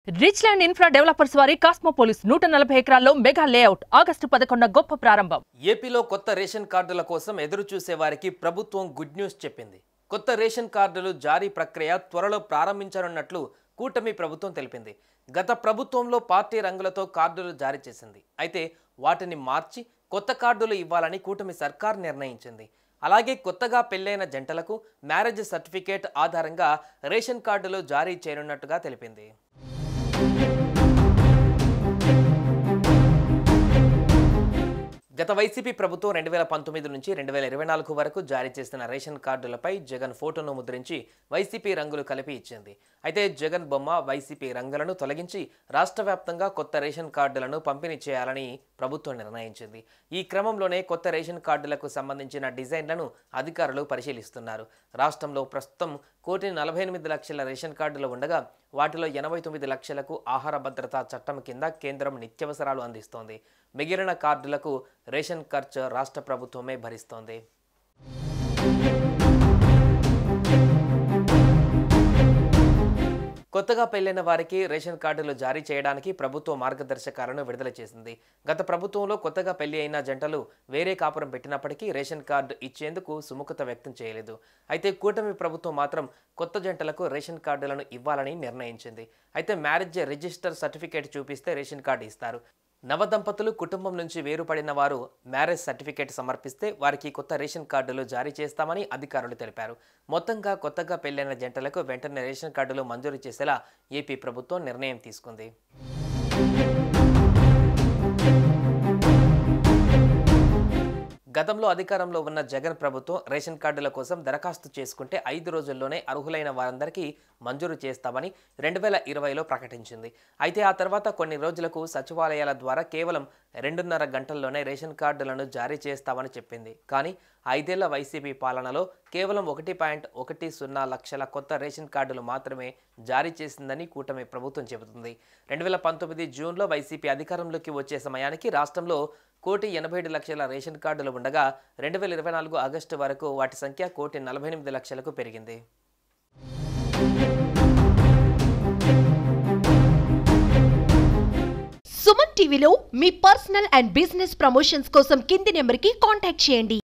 Rich land infra developers వారి కాస్మోపోలిస్ 140 ఎకరాల్లో mega layout August 11న గొప్ప ప్రారంభం. ఏపీలో కొత్త రేషన్ కార్డుల కోసం ఎదురు చూసే వారికి ప్రభుత్వం గుడ్ న్యూస్ చెప్పింది. కొత్త రేషన్ కార్డులు జారీ ప్రక్రియ త్వరలో ప్రారంభించనున్నట్లు కూటమి ప్రభుత్వం తెలిపింది. గత ప్రభుత్వంలో పార్టీ రంగులతో కార్డులు జారీ చేసింది. అయితే వాటిని మార్చి కొత్త కార్డులు ఇవ్వాలని కూటమి సర్కార్ నిర్ణయించింది. అలాగే కొత్తగా పెళ్లైన జంటలకు మ్యారేజ్ సర్టిఫికేట్ ఆధారంగా రేషన్ కార్డులు జారీ చేయనున్నట్టుగా తెలిపింది. గత వైసీపీ ప్రభుత్వం 2019 నుంచి 2024 వరకు జారీ చేసిన రేషన్ కార్డులపై జగన్ ఫోటోను ముద్రించి వైసీపీ రంగులు కలిపి ఇచ్చింది. అయితే జగన్ బొమ్మ వైసీపీ రంగులను తొలగించి రాష్ట్ర వ్యాప్తంగా కొత్త రేషన్ కార్డులను పంపిణీ చేయాలని ప్రభుత్వం నిర్ణయించింది. ఈ క్రమంలోనే కొత్త రేషన్ కార్డులకు సంబంధించిన డిజైన్లను అధికారులు పరిశీలిస్తున్నారు. రాష్ట్రంలో ప్రస్తుతం 1,48,00,000 రేషన్ కార్డులు ఉండగా వాటిలో 89 లక్షలకు ఆహార భద్రతా చట్టం కింద కేంద్రం నిత్యావసరాలు అందిస్తోంది. మిగిలిన కార్డులకు రేషన్ ఖర్చు రాష్ట్ర ప్రభుత్వమే భరిస్తోంది. కొత్తగా పెళ్లైన వారికి రేషన్ కార్డులు జారీ చేయడానికి ప్రభుత్వం మార్గదర్శకాలను విడుదల చేసింది. గత ప్రభుత్వంలో కొత్తగా పెళ్లి అయిన జంటలు వేరే కాపురం పెట్టినప్పటికీ రేషన్ కార్డు ఇచ్చేందుకు సుముఖత వ్యక్తం చేయలేదు. అయితే కూటమి ప్రభుత్వం మాత్రం కొత్త జంటలకు రేషన్ కార్డులను ఇవ్వాలని నిర్ణయించింది. అయితే మ్యారేజ్ రిజిస్టర్ సర్టిఫికేట్ చూపిస్తే రేషన్ కార్డు ఇస్తారు. నవదంపతులు కుటుంబం నుంచి వేరుపడిన వారు మ్యారేజ్ సర్టిఫికేట్ సమర్పిస్తే వారికి కొత్త రేషన్ కార్డులు జారీ చేస్తామని అధికారులు తెలిపారు. మొత్తంగా కొత్తగా పెళ్లైన జంటలకు వెంటనే రేషన్ కార్డులు మంజూరు చేసేలా ఏపీ ప్రభుత్వం నిర్ణయం తీసుకుంది. గతంలో అధికారంలో ఉన్న జగన్ ప్రభుత్వం రేషన్ కార్డుల కోసం దరఖాస్తు చేసుకుంటే 5 రోజుల్లోనే అర్హులైన వారందరికీ మంజూరు చేస్తామని 2020లో ప్రకటించింది. అయితే ఆ తర్వాత కొన్ని రోజులకు సచివాలయాల ద్వారా కేవలం 2.5 గంటల్లోనే రేషన్ కార్డులను జారీ చేస్తామని చెప్పింది. కానీ 5 ఏళ్ల వైసీపీ పాలనలో కేవలం 1.10 లక్షల కొత్త రేషన్ కార్డులు మాత్రమే జారీ చేసిందని కూటమి ప్రభుత్వం చెబుతుంది. 2019 జూన్లో వైసీపీ అధికారంలోకి వచ్చే సమయానికి రాష్ట్రంలో 1,87,00,000 రేషన్ కార్డులు ఉండగా 2024 ఆగస్టు వరకు వాటి సంఖ్య 1,48,00,000కు పెరిగింది. సుమన్ టీవీలో మీ పర్సనల్ అండ్ బిజినెస్ ప్రమోషన్స్ కోసం కింది నెంబర్కి కాంటాక్ట్ చేయండి.